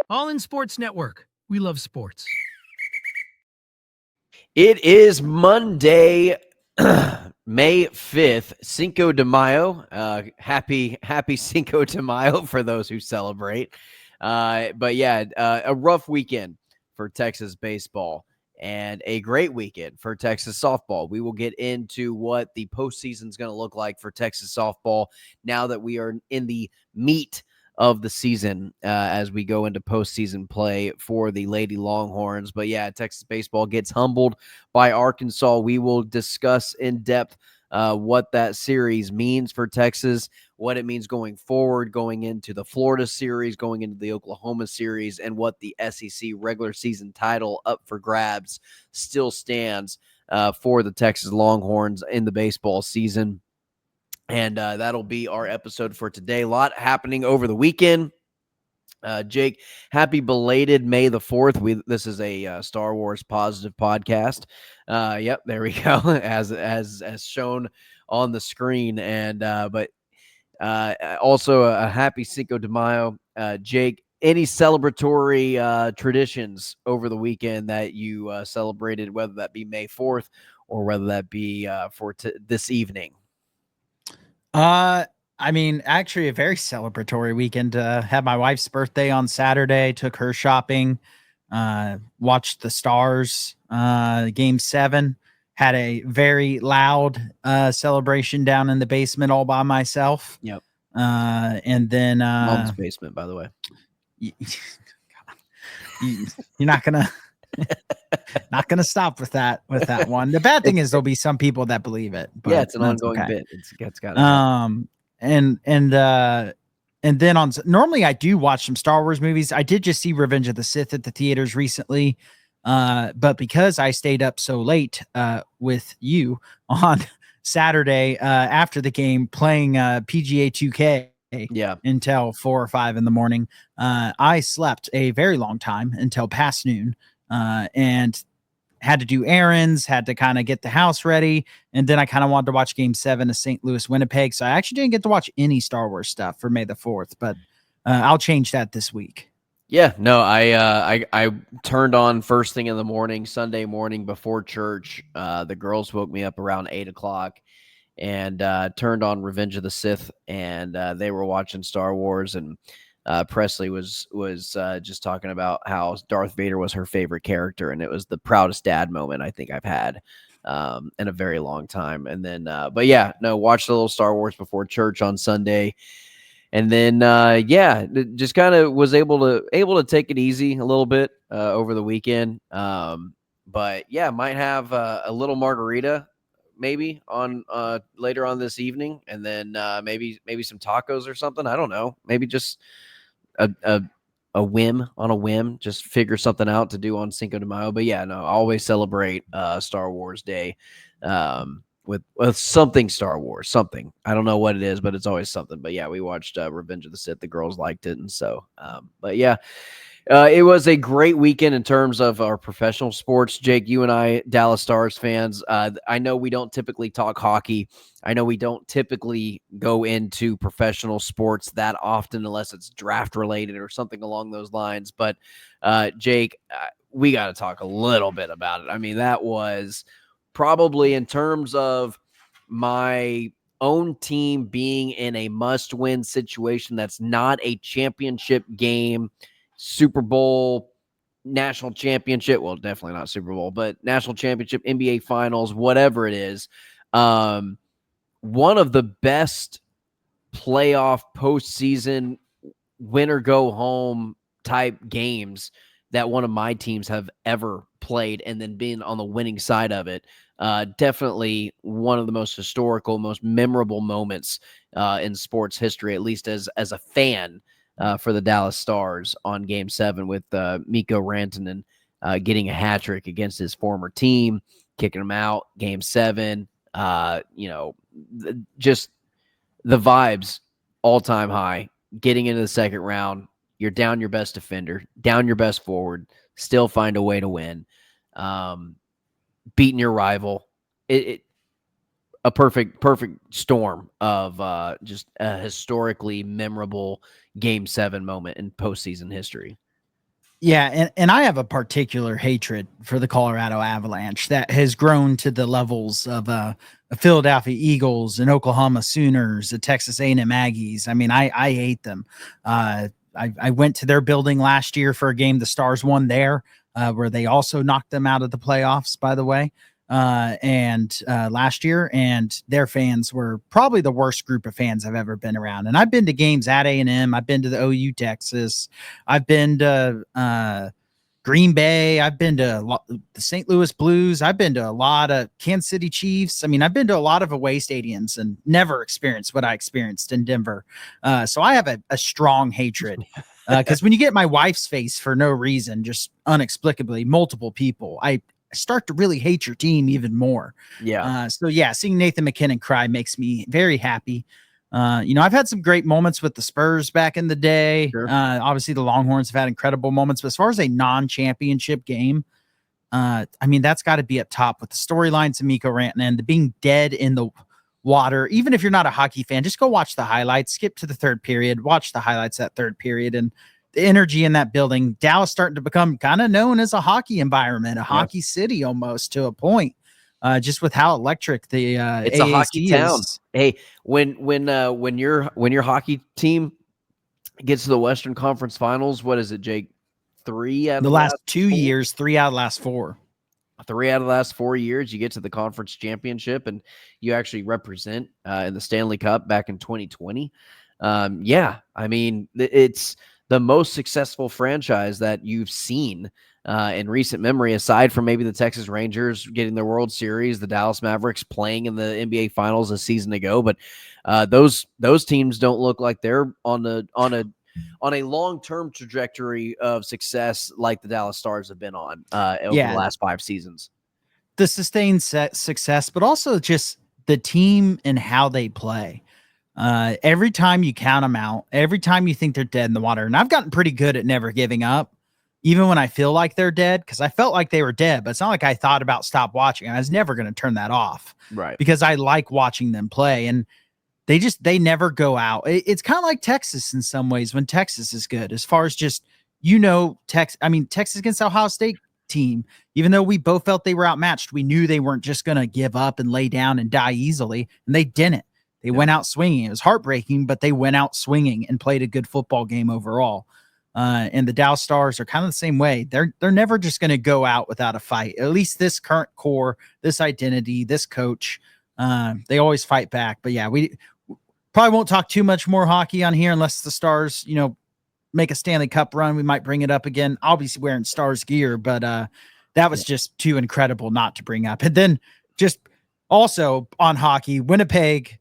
All in Sports Network. We love sports. It is Monday, May 5th, Cinco de Mayo. Happy Cinco de Mayo for those who celebrate. But yeah, a rough weekend for Texas baseball and a great weekend for Texas softball. We will get into what the postseason is going to look like for Texas softball now that we are in the meat of the season as we go into postseason play for the Lady Longhorns. But yeah, Texas baseball gets humbled by Arkansas. We will discuss in depth what that series means for Texas, what it means going forward, going into the Florida series, going into the Oklahoma series, and what the SEC regular season title up for grabs still stands for the Texas Longhorns in the baseball season. And that'll be our episode for today. A lot happening over the weekend. Jake, happy belated May the 4th. This is a Star Wars positive podcast. Yep, there we go, as shown on the screen. And but also a happy Cinco de Mayo. Jake, any celebratory traditions over the weekend that you celebrated, whether that be May 4th or whether that be for this evening? I mean, actually a very celebratory weekend. Had my wife's birthday on Saturday, took her shopping, watched the Stars, game 7, had a very loud celebration down in the basement all by myself. Yep. And then Mom's basement, by the way. You're not gonna stop with that one. The bad thing is there'll be some people that believe it. But yeah, it's an ongoing bit. It's got and then normally I do watch some Star Wars movies. I did just see Revenge of the Sith at the theaters recently. But because I stayed up so late with you on Saturday after the game playing PGA 2K until 4 or 5 in the morning, I slept a very long time until past noon and had to do errands, had to kind of get the house ready. And then I kind of wanted to watch game 7 of St. Louis, Winnipeg. So I actually didn't get to watch any Star Wars stuff for May the 4th, but I'll change that this week. Yeah, no, I turned on first thing in the morning, Sunday morning before church. The girls woke me up around 8:00 and turned on Revenge of the Sith, and they were watching Star Wars, and Presley was just talking about how Darth Vader was her favorite character, and it was the proudest dad moment I think I've had in a very long time. And then, but yeah, no, watched a little Star Wars before church on Sunday. And then, just kind of was able to take it easy a little bit over the weekend. But yeah, might have a little margarita maybe on later on this evening, and then maybe some tacos or something. I don't know. Maybe just a whim, just figure something out to do on Cinco de Mayo. But yeah, no, I always celebrate Star Wars Day. With something Star Wars, something. I don't know what it is, but it's always something. But yeah, we watched Revenge of the Sith. The girls liked it. And so, but yeah, it was a great weekend in terms of our professional sports. Jake, you and I, Dallas Stars fans, I know we don't typically talk hockey. I know we don't typically go into professional sports that often unless it's draft related or something along those lines. But Jake, we got to talk a little bit about it. I mean, that was probably in terms of my own team being in a must-win situation that's not a championship game, Super Bowl, national championship, well, definitely not Super Bowl, but national championship, NBA Finals, whatever it is, one of the best playoff postseason winner-go-home type games that one of my teams have ever played, and then being on the winning side of it. Definitely one of the most historical, most memorable moments in sports history, at least as a fan for the Dallas Stars on Game 7 with Mikko Rantanen getting a hat trick against his former team, kicking him out. Game 7, just the vibes all-time high. Getting into the second round, you're down your best defender, down your best forward, still find a way to win. Beating your rival, a perfect storm of just a historically memorable Game 7 moment in postseason history. Yeah, and I have a particular hatred for the Colorado Avalanche that has grown to the levels of a Philadelphia Eagles, and Oklahoma Sooners, the Texas A&M Aggies. I mean, I hate them. I went to their building last year for a game the Stars won there, where they also knocked them out of the playoffs, by the way. And last year, and their fans were probably the worst group of fans I've ever been around. And I've been to games at A&M. I've been to the OU Texas. I've been to Green Bay. I've been to the St. Louis Blues. I've been to a lot of Kansas City Chiefs. I mean, I've been to a lot of away stadiums and never experienced what I experienced in Denver. So I have a strong hatred. Because when you get my wife's face for no reason, just inexplicably, multiple people, I start to really hate your team even more. Yeah. So yeah, seeing Nathan McKinnon cry makes me very happy. I've had some great moments with the Spurs back in the day. Sure. Obviously, the Longhorns have had incredible moments, but as far as a non-championship game, I mean, that's got to be up top with the storylines of Mikko Rantanen, the being dead in the water. Even if you're not a hockey fan, just go watch the highlights, skip to the third period, watch the highlights that third period, and the energy in that building. Dallas starting to become kind of known as a hockey environment, a hockey city almost to a point. Just with how electric the It's AAC a hockey town. is. Hey, when your hockey team gets to the Western Conference Finals, what is it, Jake? 3 out of The last 2 4? years, 3 out of the last 4. 3 out of the last 4 years, you get to the conference championship, and you actually represent in the Stanley Cup back in 2020. Yeah, I mean, it's the most successful franchise that you've seen in recent memory, aside from maybe the Texas Rangers getting their World Series, the Dallas Mavericks playing in the NBA Finals a season ago. But those teams don't look like they're on a long-term trajectory of success like the Dallas Stars have been on over the last 5 seasons. The sustained success, but also just the team and how they play. Every time you count them out, every time you think they're dead in the water, and I've gotten pretty good at never giving up, even when I feel like they're dead, because I felt like they were dead, but it's not like I thought about stop watching. I was never going to turn that off, Right? Because I like watching them play, and they never go out. It's kind of like Texas in some ways when Texas is good, as far as just Texas. I mean, Texas against Ohio State team, even though we both felt they were outmatched, we knew they weren't just going to give up and lay down and die easily, and they didn't. They went out swinging. It was heartbreaking, but they went out swinging and played a good football game overall. And the Dallas Stars are kind of the same way. They're never just going to go out without a fight. At least this current core, this identity, this coach, they always fight back. But yeah, we probably won't talk too much more hockey on here unless the Stars, make a Stanley Cup run. We might bring it up again. I'll be wearing Stars gear, but that was just too incredible not to bring up. And then just also on hockey, Winnipeg,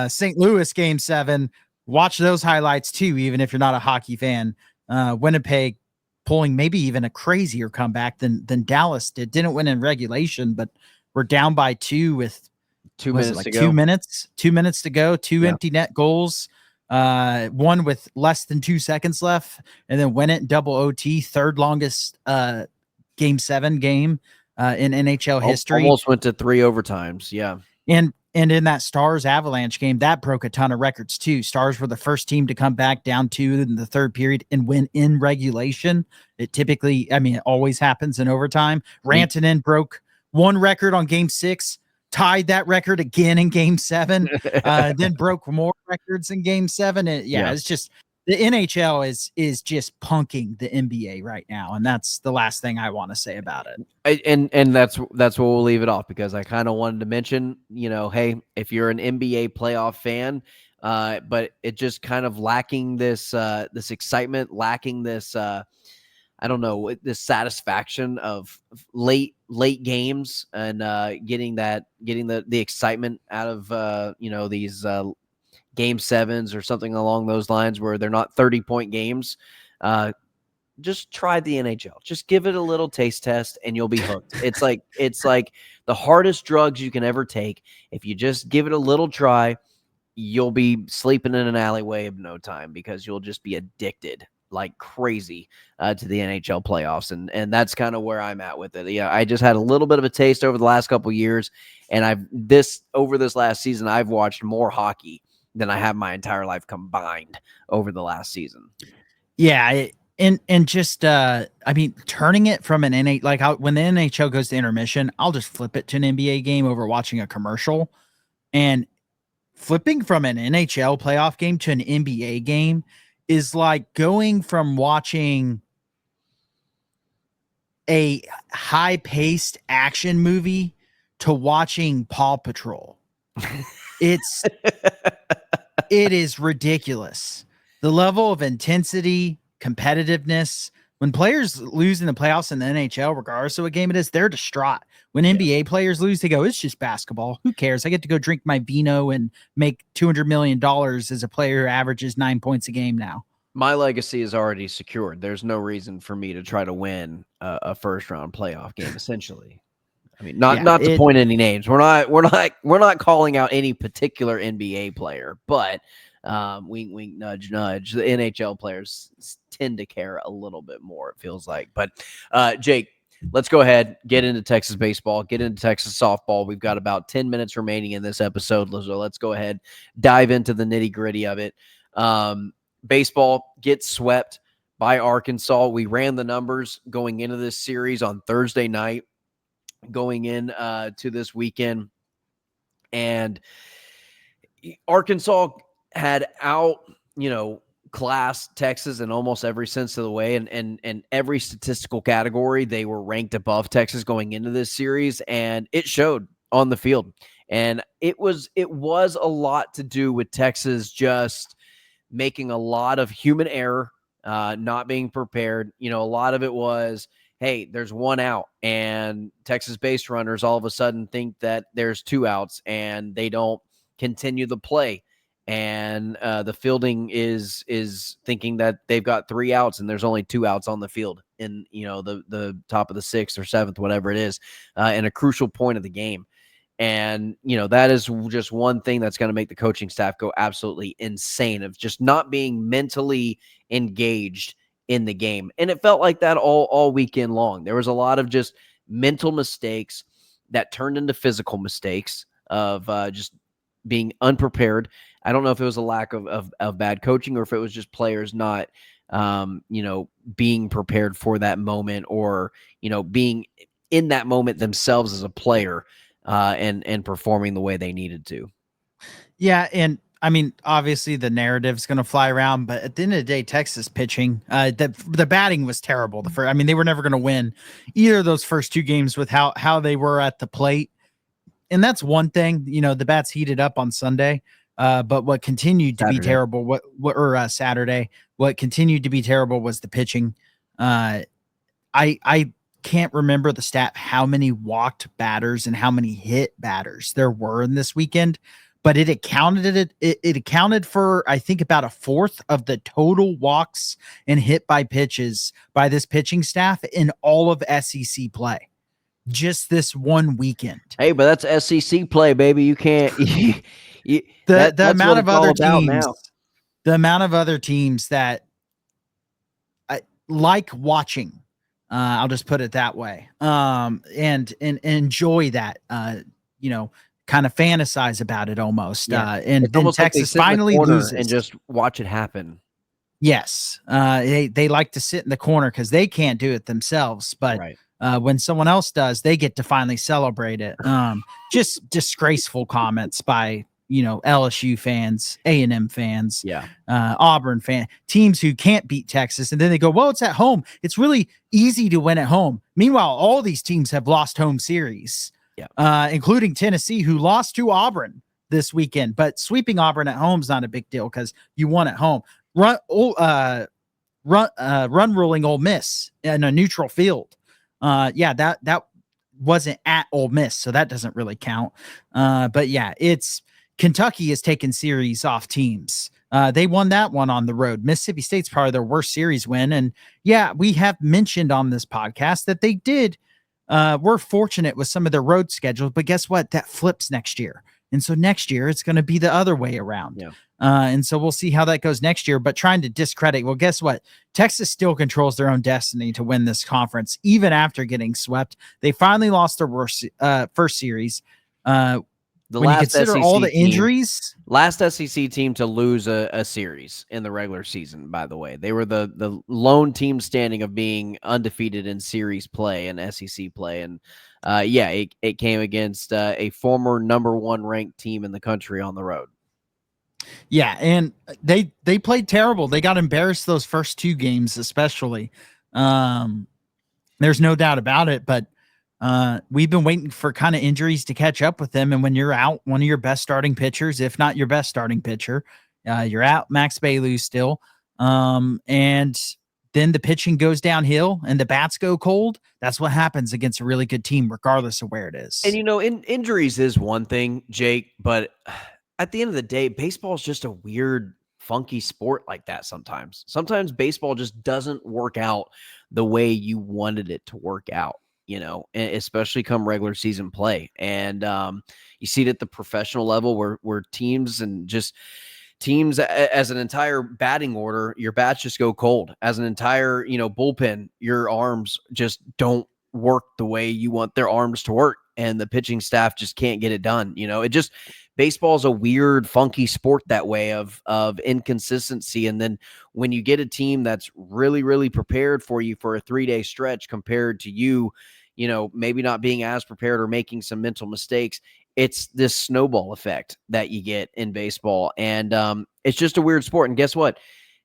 St. Louis game 7. Watch those highlights too, even if you're not a hockey fan. Winnipeg pulling maybe even a crazier comeback than Dallas did. Didn't win in regulation, but we're down by 2 with 2 minutes to go. 2 minutes. 2 minutes to go. 2 empty net goals. One with less than 2 seconds left, and then win it in double OT. Third longest game 7 game in NHL history. Almost went to 3 overtimes. Yeah. And in that Stars Avalanche game, that broke a ton of records too. Stars were the first team to come back down 2 in the third period and win in regulation. It typically, it always happens in overtime. Rantanen broke one record on game 6, tied that record again in game 7, then broke more records in game 7. It's just the NHL is just punking the NBA right now, and that's the last thing I want to say about it. And that's what we'll leave it off, because I kind of wanted to mention, hey, if you're an NBA playoff fan, but it just kind of lacking this this excitement, lacking this I don't know, this satisfaction of late games and getting the excitement out of these game 7s or something along those lines, where they're not 30-point games. Just try the NHL. Just give it a little taste test and you'll be hooked. It's like the hardest drugs you can ever take. If you just give it a little try, you'll be sleeping in an alleyway in no time, because you'll just be addicted like crazy to the NHL playoffs. And that's kind of where I'm at with it. Yeah, I just had a little bit of a taste over the last couple of years, and over this last season, I've watched more hockey than I have my entire life combined over the last season. Yeah, and just I mean, turning it from an NH like when the NHL goes to intermission, I'll just flip it to an NBA game over watching a commercial. And flipping from an NHL playoff game to an NBA game is like going from watching a high-paced action movie to watching Paw Patrol. It's it is ridiculous. The level of intensity, competitiveness. When players lose in the playoffs in the NHL, regardless of what game it is, they're distraught. When NBA players lose, they go, it's just basketball. Who cares? I get to go drink my vino and make $200 million as a player who averages 9 points a game now. My legacy is already secured. There's no reason for me to try to win a first round playoff game, essentially. I mean, not to point any names. We're not calling out any particular NBA player, but wink, wink, nudge, nudge. The NHL players tend to care a little bit more, it feels like. But Jake, let's go ahead, get into Texas baseball, get into Texas softball. We've got about 10 minutes remaining in this episode, so let's go ahead, dive into the nitty gritty of it. Baseball gets swept by Arkansas. We ran the numbers going into this series on Thursday night, going in to this weekend, and Arkansas had class Texas in almost every sense of the way, and every statistical category they were ranked above Texas going into this series, and it showed on the field. And it was a lot to do with Texas just making a lot of human error, not being prepared. A lot of it was, hey, there's one out, and Texas base runners all of a sudden think that there's two outs, and they don't continue the play. And the fielding is thinking that they've got three outs, and there's only two outs on the field in the top of the sixth or seventh, whatever it is, in a crucial point of the game. And, that is just one thing that's going to make the coaching staff go absolutely insane, of just not being mentally engaged in the game. And it felt like that all weekend long. There was a lot of just mental mistakes that turned into physical mistakes of just being unprepared. I don't know if it was a lack of bad coaching or if it was just players not, being prepared for that moment, or, being in that moment themselves as a player. And performing the way they needed to. Yeah, and I mean, obviously the narrative's going to fly around, but at the end of the day, Texas pitching, the batting was terrible. They were never going to win either of those first two games with how they were at the plate, and that's one thing. The bats heated up on Sunday, but what continued to be terrible, Saturday, what continued to be terrible was the pitching. I can't remember the stat how many walked batters and how many hit batters there were in this weekend, but it accounted for, I think, about a fourth of the total walks and hit by pitches by this pitching staff in all of SEC play, just this one weekend. Hey, but that's SEC play, baby. You can't the amount of other teams, the amount of other teams that I like watching. I'll just put it that way. And enjoy that, kind of fantasize about it almost. Yeah. And then Texas finally loses and just watch it happen. Yes. They like to sit in the corner because they can't do it themselves. But when someone else does, they get to finally celebrate it. Just disgraceful comments by LSU fans, A&M fans, Auburn fans, teams who can't beat Texas. And then they go, well, it's at home. It's really easy to win at home. Meanwhile, all these teams have lost home series, including Tennessee, who lost to Auburn this weekend. But sweeping Auburn at home is not a big deal because you won at home. Run ruling Ole Miss in a neutral field. That wasn't at Ole Miss, so that doesn't really count. But yeah, Kentucky has taken series off teams. They won that one on the road. Mississippi State's probably their worst series win. And yeah, we have mentioned on this podcast that they did. We're fortunate with some of their road schedules, but guess what? That flips next year. And so next year it's going to be the other way around. Yeah. And so we'll see how that goes next year, but trying to discredit, well, guess what? Texas still controls their own destiny to win this conference, even after getting swept. They finally lost their first series. The when you last consider all the SEC team, injuries. last SEC team to lose a series in the regular season, by the way. They were the lone team standing of being undefeated in series play and SEC play. And it came against a former number 1 ranked team in the country on the road. Yeah, and they played terrible. They got embarrassed those first 2 games, especially. There's no doubt about it, but we've been waiting for kind of injuries to catch up with them. And when you're out one of your best starting pitchers, if not your best starting pitcher, you're out Max Bailey still. And then the pitching goes downhill and the bats go cold. That's what happens against a really good team, regardless of where it is. And, injuries is one thing, Jake, but at the end of the day, baseball is just a weird, funky sport like that sometimes. Sometimes baseball just doesn't work out the way you wanted it to work out, especially come regular season play. And you see it at the professional level where teams as an entire batting order, your bats just go cold. As an entire, bullpen, your arms just don't work the way you want their arms to work. And the pitching staff just can't get it done. Baseball is a weird, funky sport that way of inconsistency. And then when you get a team that's really, really prepared for you for a 3-day stretch compared to you, maybe not being as prepared or making some mental mistakes, it's this snowball effect that you get in baseball. And it's just a weird sport. And guess what?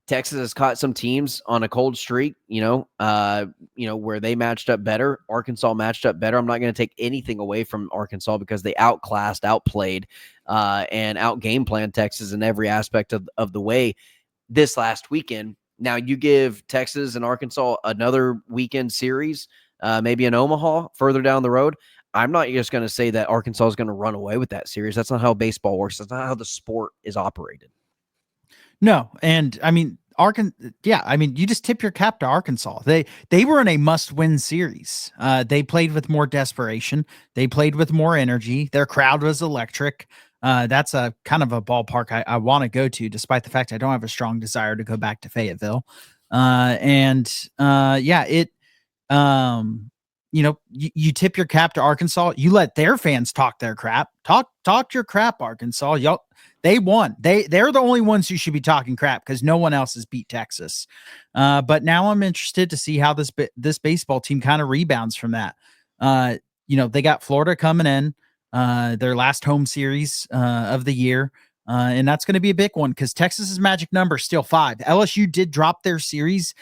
Texas has caught some teams on a cold streak, where they matched up better. Arkansas matched up better. I'm not going to take anything away from Arkansas because they outplayed, and out-game planned Texas in every aspect of the way this last weekend. Now, you give Texas and Arkansas another weekend series, maybe in Omaha further down the road. I'm not just going to say that Arkansas is going to run away with that series. That's not how baseball works. That's not how the sport is operated. No, and I mean you just tip your cap to Arkansas. They were in a must-win series. They played with more desperation. They played with more energy. Their crowd was electric. That's a kind of a ballpark I want to go to, despite the fact I don't have a strong desire to go back to Fayetteville. You tip your cap to Arkansas. You let their fans talk their crap. Talk your crap, Arkansas. Y'all, they won. They're the only ones who should be talking crap because no one else has beat Texas. But now I'm interested to see how this baseball team kind of rebounds from that. They got Florida coming in, their last home series of the year. And that's going to be a big one because Texas's magic number is still 5. LSU did drop their series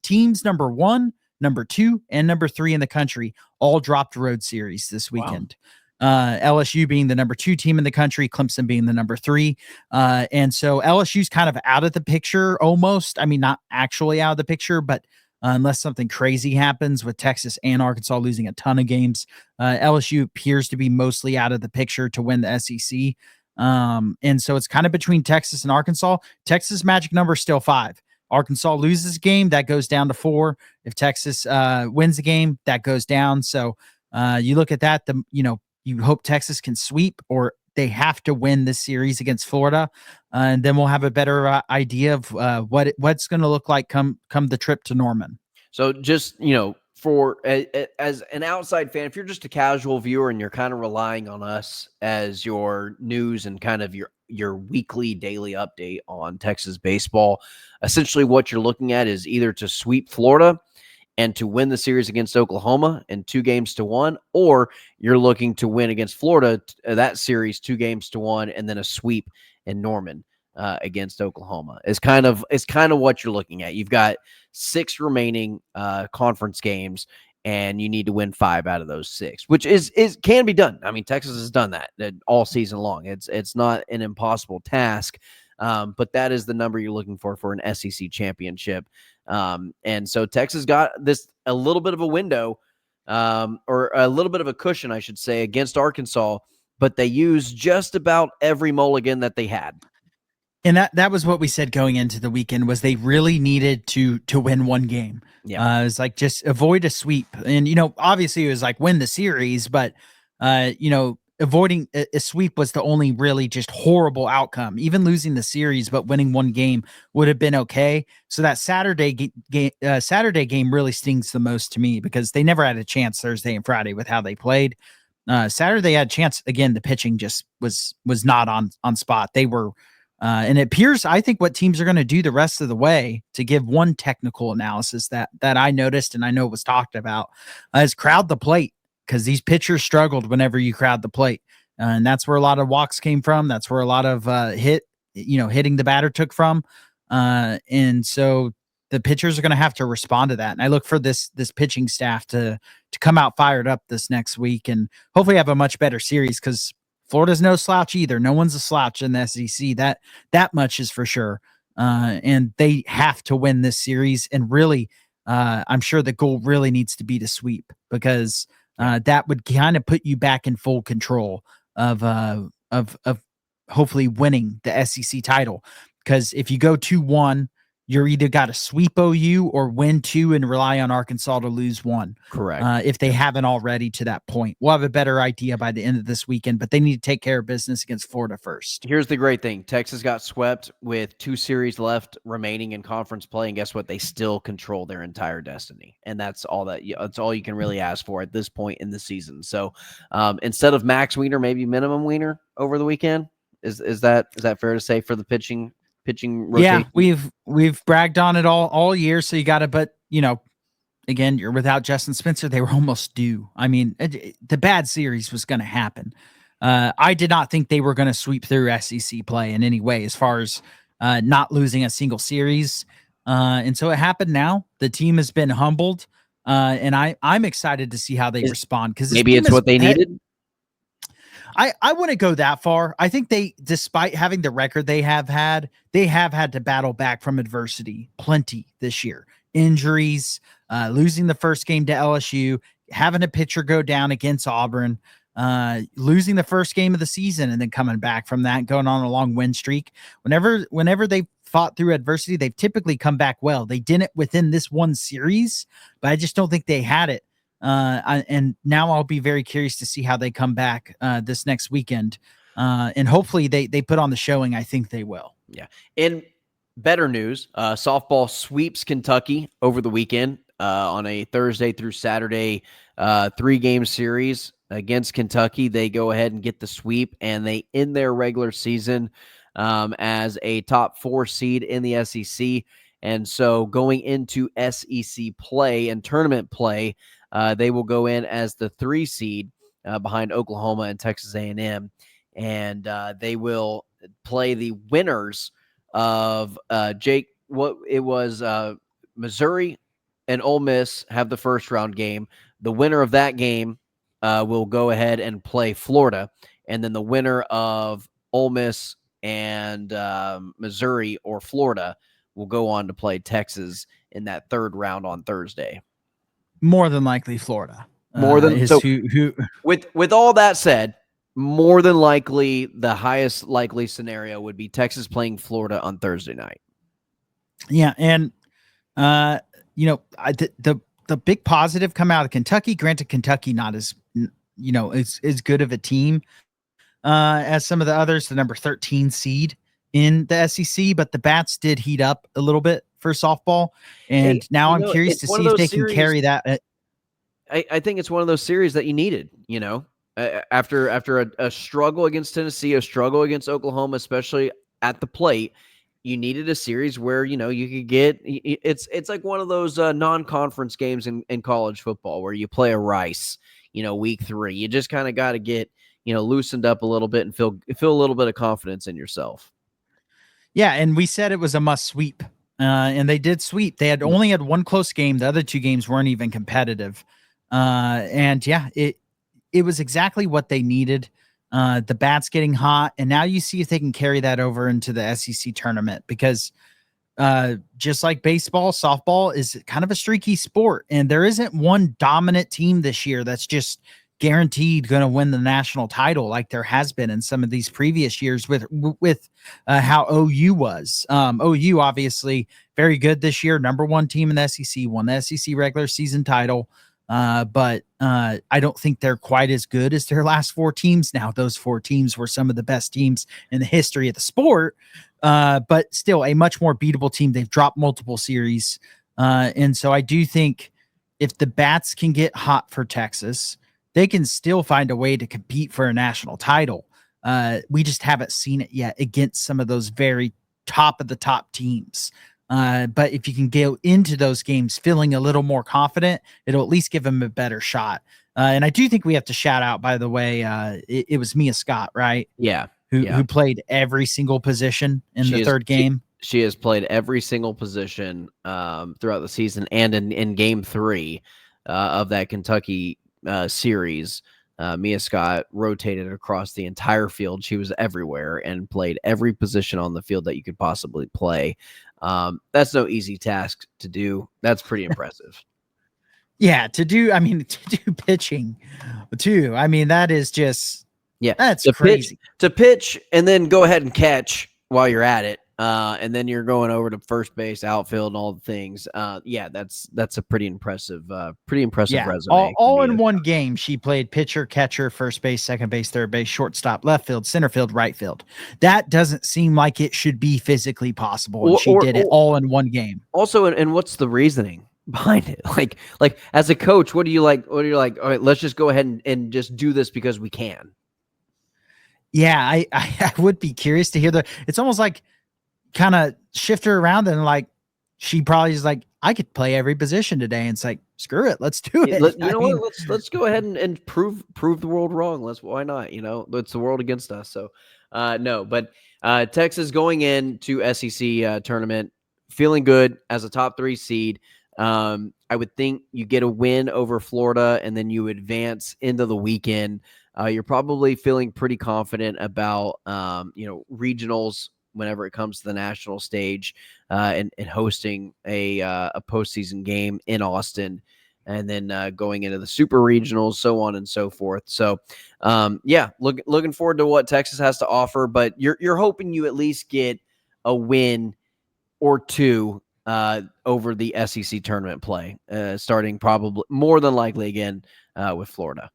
teams number 1, number 2, and number 3 in the country all dropped road series this weekend. Wow. LSU being the number 2 team in the country, Clemson being the number 3. And so LSU's kind of out of the picture almost. I mean, not actually out of the picture, but unless something crazy happens with Texas and Arkansas losing a ton of games, LSU appears to be mostly out of the picture to win the SEC. And so it's kind of between Texas and Arkansas. Texas magic number is still 5. Arkansas loses a game, that goes down to 4. If Texas wins the game, that goes down. So you look at that, you hope Texas can sweep, or they have to win this series against Florida, and then we'll have a better idea of what's going to look like come the trip to Norman. So just for as an outside fan, if you're just a casual viewer and you're kind of relying on us as your news and kind of your weekly, daily update on Texas baseball, essentially what you're looking at is either to sweep Florida and to win the series against Oklahoma in 2-1, or you're looking to win against Florida, that series 2-1, and then a sweep in Norman against Oklahoma is kind of what you're looking at. You've got 6 remaining conference games, and you need to win 5 out of those 6, which can be done. I mean, Texas has done that all season long. It's not an impossible task, but that is the number you're looking for an SEC championship. And so Texas got a little bit of a window, or a little bit of a cushion, I should say, against Arkansas, but they used just about every mulligan that they had. And that was what we said going into the weekend, was they really needed to win one game. Yeah. It was like, just avoid a sweep. And, obviously it was like win the series, but, avoiding a sweep was the only really just horrible outcome. Even losing the series, but winning one game would have been okay. So that Saturday game really stings the most to me, because they never had a chance Thursday and Friday with how they played. Saturday they had a chance. Again, the pitching just was not on spot. They were, and it appears, I think what teams are going to do the rest of the way, to give one technical analysis that I noticed and I know was talked about, is crowd the plate, because these pitchers struggled whenever you crowd the plate. And that's where a lot of walks came from. That's where a lot of hitting the batter took from. And so the pitchers are going to have to respond to that. And I look for this pitching staff to come out fired up this next week and hopefully have a much better series, because Florida's no slouch either. No one's a slouch in the SEC. That much is for sure. And they have to win this series. And really, I'm sure the goal really needs to be to sweep, because that would kind of put you back in full control of hopefully winning the SEC title. Because if you go 2-1, you're either got to sweep OU or win 2 and rely on Arkansas to lose 1. Correct. If they haven't already to that point. We'll have a better idea by the end of this weekend, but they need to take care of business against Florida first. Here's the great thing. Texas got swept with 2 series left remaining in conference play, and guess what? They still control their entire destiny, and that's all you can really ask for at this point in the season. So instead of max Wiener, maybe minimum Wiener over the weekend. Is that fair to say for the pitching rotation? Yeah, we've bragged on it all year, so you got to, but again, you're without Justin Spencer. They were almost due. I mean, the bad series was going to happen. I did not think they were going to sweep through SEC play in any way, as far as not losing a single series. And so it happened now. The team has been humbled, and I'm excited to see how they respond, because maybe it's what they needed. I wouldn't go that far. I think they, despite having the record they have had to battle back from adversity plenty this year. Injuries, losing the first game to LSU, having a pitcher go down against Auburn, losing the first game of the season, and then coming back from that, going on a long win streak. Whenever they fought through adversity, they've typically come back well. They didn't within this one series, but I just don't think they had it. And now I'll be very curious to see how they come back this next weekend. And hopefully they put on the showing. I think they will. Yeah. In better news, softball sweeps Kentucky over the weekend on a Thursday through Saturday 3-game series against Kentucky. They go ahead and get the sweep, and they end their regular season as a top 4 seed in the SEC. And so going into SEC play and tournament play, they will go in as the 3 seed behind Oklahoma and Texas A&M, and they will play the winners of Missouri and Ole Miss have the first round game. The winner of that game will go ahead and play Florida, and then the winner of Ole Miss and Missouri or Florida will go on to play Texas in that 3rd round on Thursday. More than likely Florida. With all that said, more than likely the highest likely scenario would be Texas playing Florida on Thursday night. Yeah, and the big positive come out of Kentucky. Granted, Kentucky not as as good of a team as some of the others. The number 13 seed in the SEC, but the bats did heat up a little bit for softball, and now I'm curious to see if they can carry that. I think it's one of those series that you needed, after a struggle against Tennessee, a struggle against Oklahoma, especially at the plate. You needed a series where you could get it's like one of those non-conference games in college football where you play a Rice, week 3. You just kind of got to get loosened up a little bit and feel a little bit of confidence in yourself. Yeah, and we said it was a must sweep, and they did sweep. They had only had one close game. The other 2 games weren't even competitive, and yeah, it was exactly what they needed. The bats getting hot, and now you see if they can carry that over into the SEC tournament, because just like baseball, softball is kind of a streaky sport, and there isn't one dominant team this year that's just guaranteed going to win the national title like there has been in some of these previous years with how OU was. OU obviously very good this year, number 1 team in the SEC, won the SEC regular season title. But I don't think they're quite as good as their last 4 teams. Now, those 4 teams were some of the best teams in the history of the sport, but still a much more beatable team. They've dropped multiple series. And so I do think if the bats can get hot for Texas, they can still find a way to compete for a national title. We just haven't seen it yet against some of those very top of the top teams. But if you can go into those games feeling a little more confident, it'll at least give them a better shot. And I do think we have to shout out, by the way, it was Mia Scott, right? Yeah. Who played every single position in the third game. She has played every single position throughout the season, and in game 3 of that Kentucky series, Mia Scott rotated across the entire field. She was everywhere and played every position on the field that you could possibly play. That's no easy task to do. That's pretty impressive. Yeah, to do pitching too. I mean, that is just that's crazy. To pitch and then go ahead and catch while you're at it. And then you're going over to first base, outfield, and all the things. That's a pretty impressive resume. All in one game, she played pitcher, catcher, first base, second base, third base, shortstop, left field, center field, right field. That doesn't seem like it should be physically possible, and she did it all in one game. Also, and what's the reasoning behind it? Like as a coach, what do you like? All right, let's just go ahead and just do this because we can. Yeah, I would be curious to hear it's almost like kind of shift her around and like she probably is like, I could play every position today, and it's like, screw it, let's do it. Let's go ahead and prove the world wrong. Why not? It's the world against us. So no, but Texas going into SEC tournament feeling good as a top 3 seed. I would think you get a win over Florida and then you advance into the weekend. You're probably feeling pretty confident about regionals whenever it comes to the national stage, and hosting a postseason game in Austin, and then going into the super regionals, so on and so forth. So, looking forward to what Texas has to offer. But you're hoping you at least get a win or two over the SEC tournament play, starting probably more than likely again with Florida.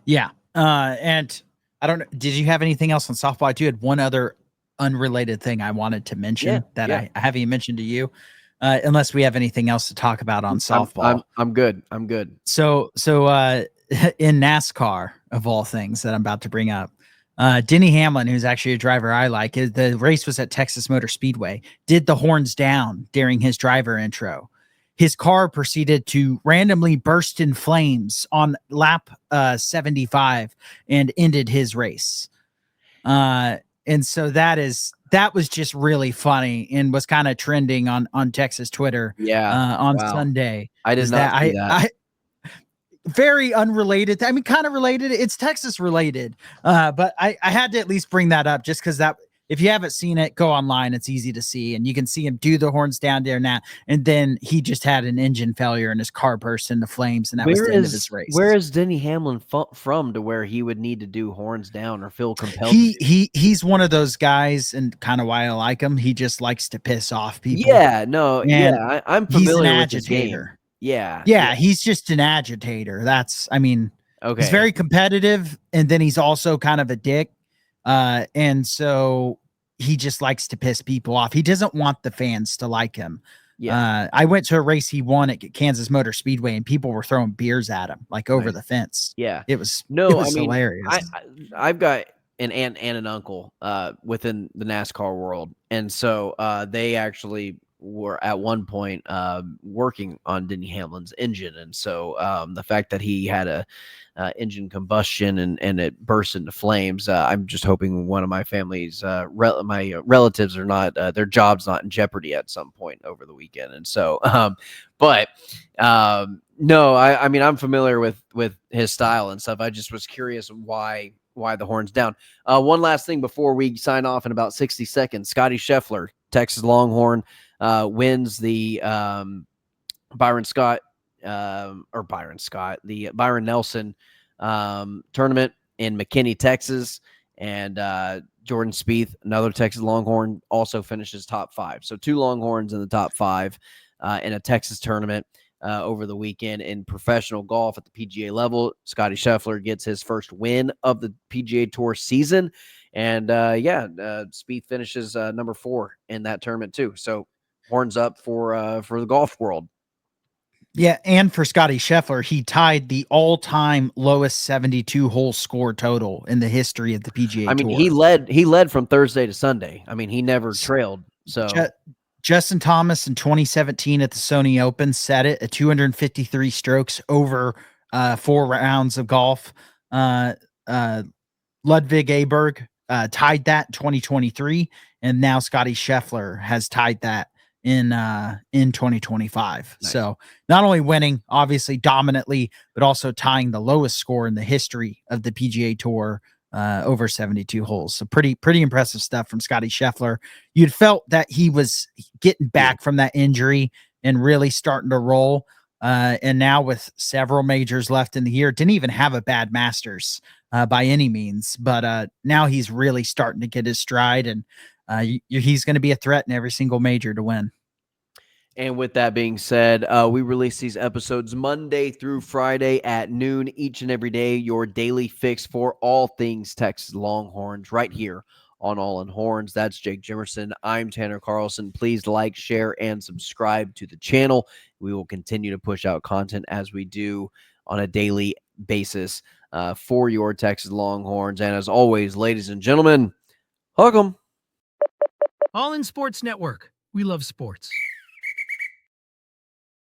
Yeah, and I don't know. Did you have anything else on softball? I do had one other unrelated thing I wanted to mention I haven't mentioned to you, unless we have anything else to talk about on softball. I'm good. So in NASCAR, of all things that I'm about to bring up, Denny Hamlin, who's actually a driver I like, the race was at Texas Motor Speedway, did the horns down during his driver intro. His car proceeded to randomly burst in flames on lap 75 and ended his race. And so that was just really funny and was kind of trending on Texas Twitter. On Sunday. I did not see that. Very unrelated. I mean, kind of related. It's Texas related. But I had to at least bring that up just because if you haven't seen it, go online. It's easy to see, and you can see him do the horns down there now. And then he just had an engine failure, and his car burst into flames, and that was the end of his race. Where is Denny Hamlin from to where he would need to do horns down or feel compelled? He's one of those guys, and kind of why I like him. He just likes to piss off people. Yeah, no, and I'm familiar with his game. Yeah, he's just an agitator. Okay. He's very competitive, and then he's also kind of a dick. And so he just likes to piss people off. He doesn't want the fans to like him. Yeah. I went to a race he won at Kansas Motor Speedway, and people were throwing beers at him, like over the fence. Yeah. It was hilarious. I've got an aunt and an uncle within the NASCAR world. And so they actually were at one point working on Denny Hamlin's engine. And so the fact that he had a engine combustion and it burst into flames, I'm just hoping one of my family's my relatives are not their job's not in jeopardy at some point over the weekend. And so no, I mean, I'm familiar with his style and stuff. I just was curious why the horns down. One last thing before we sign off in about 60 seconds. Scotty Scheffler, Texas Longhorn, wins the Byron Nelson tournament in McKinney, Texas. And Jordan Spieth, another Texas Longhorn, also finishes top 5. So 2 Longhorns in the top 5 in a Texas tournament over the weekend. In professional golf at the PGA level, Scotty Scheffler gets his first win of the PGA Tour season. And Spieth finishes number 4 in that tournament too. So horns up for the golf world. Yeah, and for Scotty Scheffler, he tied the all-time lowest 72-hole score total in the history of the PGA I mean, Tour. he led from Thursday to Sunday. I mean, he never trailed. So Justin Thomas in 2017 at the Sony Open set it at 253 strokes over 4 rounds of golf. Ludwig Aberg tied that in 2023, and now Scotty Scheffler has tied that in 2025. Nice. So not only winning obviously dominantly, but also tying the lowest score in the history of the PGA Tour over 72 holes. So pretty impressive stuff from Scotty Scheffler. You'd felt that he was getting back from that injury and really starting to roll. And now with several majors left in the year, didn't even have a bad Masters by any means, but now he's really starting to get his stride, and he's going to be a threat in every single major to win. And with that being said, we release these episodes Monday through Friday at noon each and every day. Your daily fix for all things Texas Longhorns right here on All in Horns. That's Jake Jimerson. I'm Tanner Carlson. Please like, share, and subscribe to the channel. We will continue to push out content as we do on a daily basis for your Texas Longhorns. And as always, ladies and gentlemen, hug 'em. All in Sports Network. We love sports.